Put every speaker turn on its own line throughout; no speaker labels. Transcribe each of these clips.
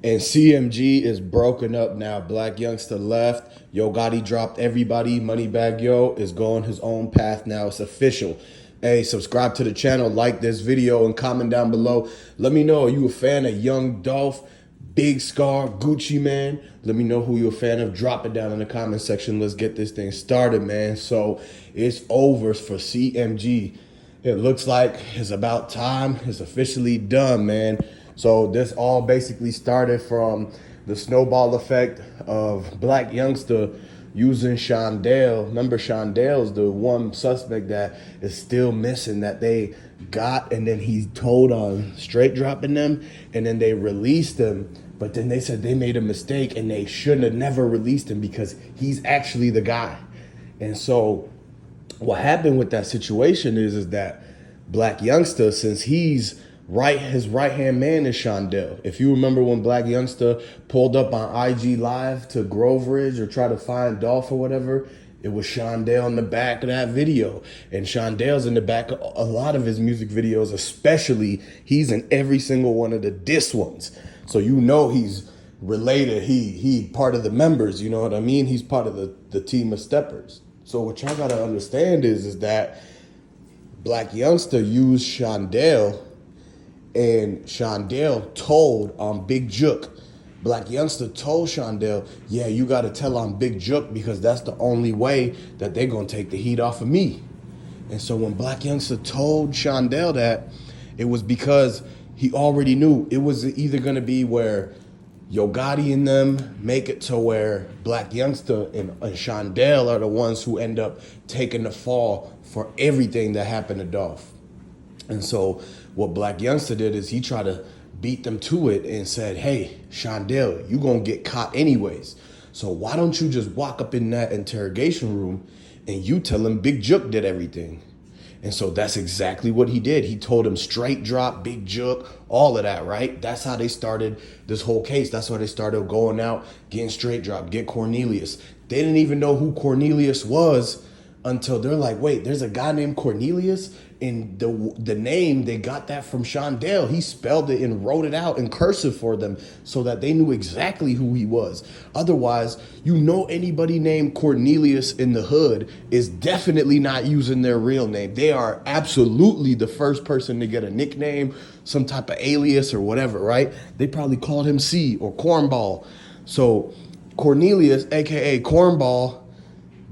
And CMG is broken up now. Blac Youngsta left. Yo Gotti dropped everybody. Moneybagg Yo is going his own path now. It's official. Hey, subscribe to the channel, like this video, and comment down below. Let me know, are you a fan of Young Dolph, Big Scar, Gucci Man? Let me know who you're a fan of. Drop it down in the comment section. Let's get this thing started, man. So it's over for CMG. It looks like it's about time. It's officially done, man. So this all basically started from the snowball effect of Blac Youngsta using Shondell. Remember, Shondell's the one suspect that is still missing that they got, and then he told on straight dropping them, and then they released him. But then they said they made a mistake and they shouldn't have never released him because he's actually the guy. And so what happened with that situation is that Blac Youngsta, since he's his right-hand man is Shondell. If you remember when Blac Youngsta pulled up on IG Live to Grove Ridge or try to find Dolph or whatever, it was Shondell in the back of that video. And Shondell's in the back of a lot of his music videos, especially he's in every single one of the diss ones. So you know he's related, he part of the members, you know what I mean? He's part of the team of steppers. So what y'all gotta understand is that Blac Youngsta used Shondell, and Shondell told on Big Jook. Blac Youngsta told Shondell, yeah, you got to tell on Big Jook because that's the only way that they're going to take the heat off of me. And so when Blac Youngsta told Shondell that, it was because he already knew it was either going to be where Yo Gotti and them make it to where Blac Youngsta and Shondell are the ones who end up taking the fall for everything that happened to Dolph. And so what Blac Youngsta did is he tried to beat them to it and said, hey, Shondell, you gonna get caught anyways. So why don't you just walk up in that interrogation room and you tell him Big Jook did everything? And so that's exactly what he did. He told him straight drop, Big Jook, all of that, right? That's how they started this whole case. That's why they started going out, getting straight drop, get Cornelius. They didn't even know who Cornelius was until they're like, wait, there's a guy named Cornelius? And the name, they got that from Shondell. He spelled it and wrote it out in cursive for them so that they knew exactly who he was. Otherwise, you know, anybody named Cornelius in the hood is definitely not using their real name. They are absolutely the first person to get a nickname, some type of alias or whatever, right? They probably called him C or Cornball. So Cornelius, AKA Cornball,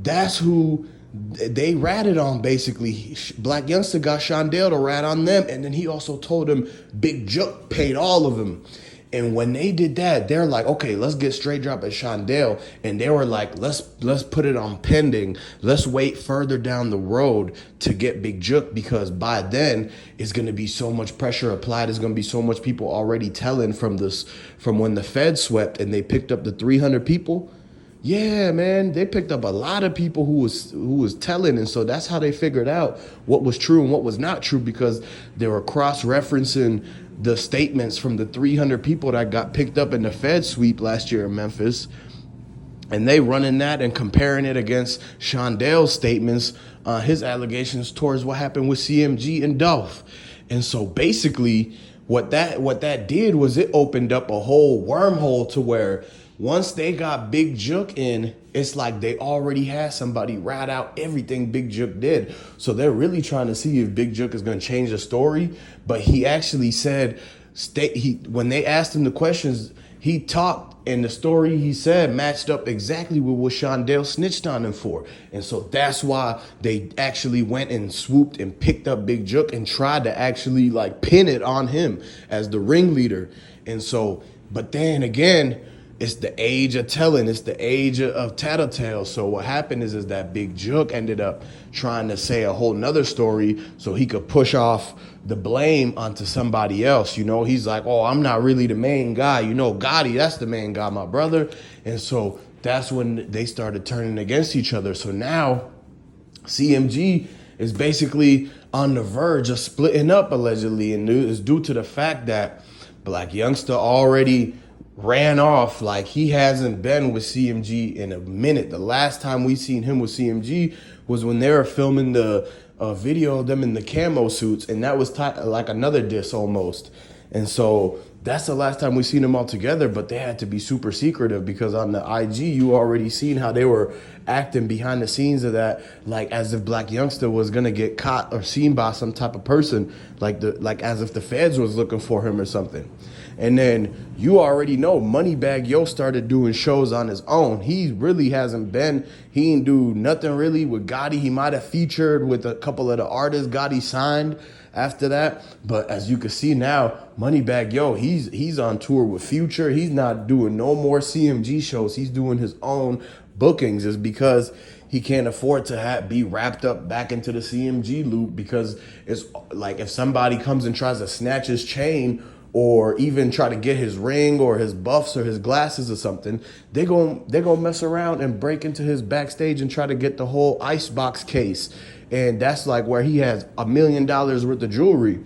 that's who they ratted on. Basically, Blac Youngsta got Shondell to rat on them, and then he also told him Big Jook paid all of them. And when they did that, they're like, okay, let's get straight drop at Shondell. And they were like, let's put it on pending. Let's wait further down the road to get Big Jook, because by then it's going to be so much pressure applied. There's going to be so much people already telling from when the Fed swept and they picked up the 300 people. Yeah, man, they picked up a lot of people who was telling, and so that's how they figured out what was true and what was not true, because they were cross-referencing the statements from the 300 people that got picked up in the Fed sweep last year in Memphis, and they running that and comparing it against Shondell's statements, his allegations towards what happened with CMG and Dolph. And so basically what that did was it opened up a whole wormhole to where once they got Big Jook in, it's like they already had somebody rat out everything Big Jook did. So they're really trying to see if Big Jook is going to change the story. But he actually said, when they asked him the questions, he talked, and the story he said matched up exactly with what Shondell snitched on him for. And so that's why they actually went and swooped and picked up Big Jook and tried to actually like pin it on him as the ringleader. And so, but then again, it's the age of telling. It's the age of tattletale. So what happened is that Big Jook ended up trying to say a whole nother story so he could push off the blame onto somebody else. You know, he's like, oh, I'm not really the main guy. You know, Gotti, that's the main guy, my brother. And so that's when they started turning against each other. So now CMG is basically on the verge of splitting up, allegedly. And it's due to the fact that Blac Youngsta already ran off. Like, he hasn't been with CMG in a minute. The last time we seen him with CMG was when they were filming the video of them in the camo suits, and that was like another diss almost. And so That's the last time we seen them all together, but they had to be super secretive because on the IG, you already seen how they were acting behind the scenes of that, like as if Blac Youngsta was gonna get caught or seen by some type of person, like as if the feds was looking for him or something. And then you already know Moneybagg Yo started doing shows on his own. He really hasn't been, he didn't do nothing really with Gotti. He might have featured with a couple of the artists Gotti signed after that. But as you can see now, Moneybagg Yo, he's on tour with Future. He's not doing no more CMG shows. He's doing his own bookings. Is because he can't afford to be wrapped up back into the CMG loop, because it's like if somebody comes and tries to snatch his chain or even try to get his ring or his buffs or his glasses or something, they're gonna mess around and break into his backstage and try to get the whole icebox case. And that's like where he has $1 million worth of jewelry.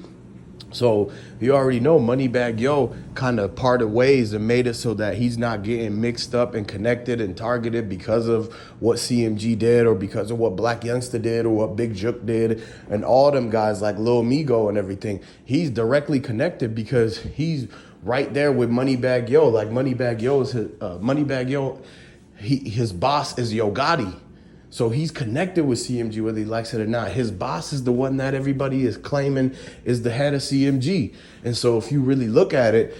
So you already know Moneybagg Yo kind of parted ways and made it so that he's not getting mixed up and connected and targeted because of what CMG did or because of what Blac Youngsta did or what Big Youbg did and all them guys like Lil Migo and everything. He's directly connected because he's right there with Moneybagg Yo. Like Moneybagg Yo is Moneybagg Yo, his boss is Yo Gotti. So he's connected with CMG whether he likes it or not. His boss is the one that everybody is claiming is the head of CMG. And so if you really look at it,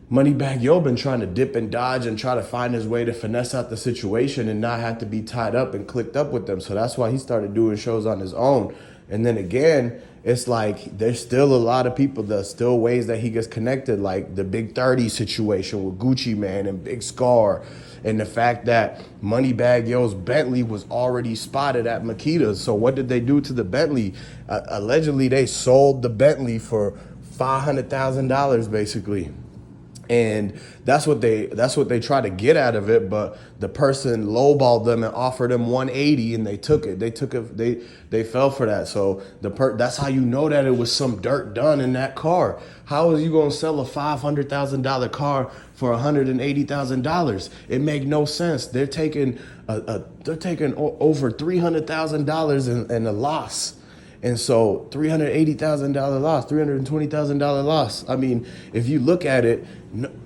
Moneybagg Yo been trying to dip and dodge and try to find his way to finesse out the situation and not have to be tied up and clicked up with them. So that's why he started doing shows on his own. And then again, it's like there's still a lot of people, there's still ways that he gets connected, like the Big 30 situation with Gucci Mane and Big Scar. And the fact that Moneybagg Yo's Bentley was already spotted at Makita's. So what did they do to the Bentley? Allegedly, they sold the Bentley for $500,000 basically. And that's what they try to get out of it, but the person lowballed them and offered them 180 and they took it. They fell for that. So that's how you know that it was some dirt done in that car. How is you gonna sell a $500,000 car for $180,000? It make no sense. They're taking over $300,000 in a loss. And so $380,000 loss, $320,000 loss. I mean, if you look at it,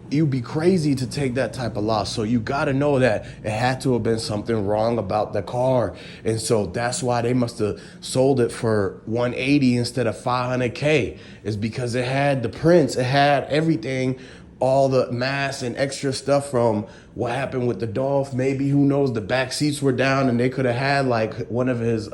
you'd be crazy to take that type of loss. So you got to know that it had to have been something wrong about the car. And so that's why they must have sold it for 180 instead of 500K. Is because it had the prints, it had everything, all the mass and extra stuff from what happened with the Dolph. Maybe, who knows, the back seats were down and they could have had like one of his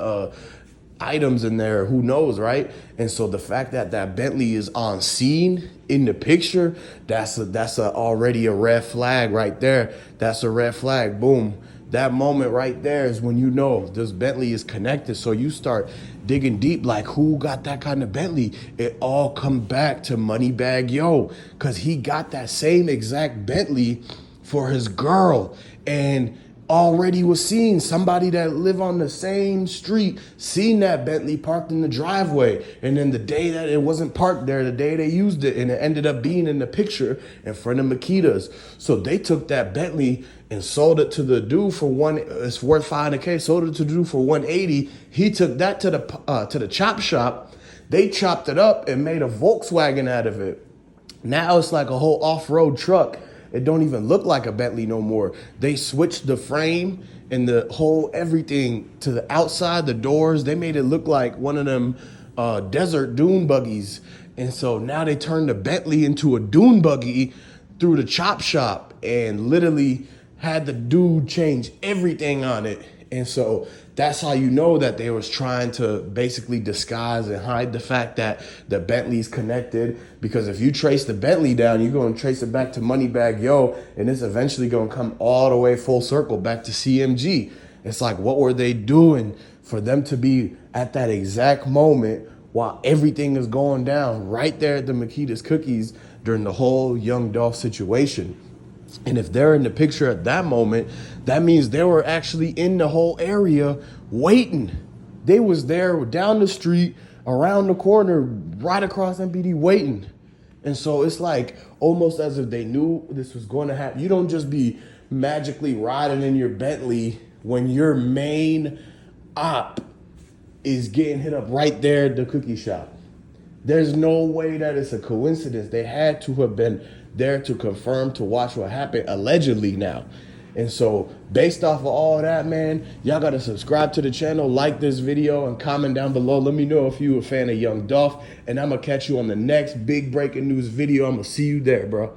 items in there, who knows, right? And so the fact that that Bentley is on scene in the picture, that's already a red flag right there. That's a red flag. Boom. That moment right there is when you know this Bentley is connected. So you start digging deep, like who got that kind of Bentley? It all come back to Moneybagg Yo, because he got that same exact Bentley for his girl, and already was seeing somebody that live on the same street, seen that Bentley parked in the driveway. And then the day that it wasn't parked there, the day they used it, and it ended up being in the picture in front of Makita's. So they took that Bentley and sold it to the dude for it's worth 500K, sold it to the dude for 180. He took that to the chop shop. They chopped it up and made a Volkswagen out of it. Now it's like a whole off-road truck. It don't even look like a Bentley no more. They switched the frame and the whole everything to the outside, the doors. They made it look like one of them desert dune buggies. And so now they turned the Bentley into a dune buggy through the chop shop and literally had the dude change everything on it. And so that's how you know that they was trying to basically disguise and hide the fact that the Bentley's connected. Because if you trace the Bentley down, you're going to trace it back to Moneybagg Yo, and it's eventually going to come all the way full circle back to CMG. It's like, what were they doing for them to be at that exact moment while everything is going down right there at the Makita's Cookies during the whole Young Dolph situation? And if they're in the picture at that moment, that means they were actually in the whole area waiting. They was there down the street, around the corner, right across MPD waiting. And so it's like almost as if they knew this was going to happen. You don't just be magically riding in your Bentley when your main op is getting hit up right there at the cookie shop. There's no way that it's a coincidence. They had to have been there to confirm, to watch what happened, allegedly now. And so based off of all that, man, y'all got to subscribe to the channel, like this video, and comment down below. Let me know if you a fan of Young Dolph. And I'm going to catch you on the next big breaking news video. I'm going to see you there, bro.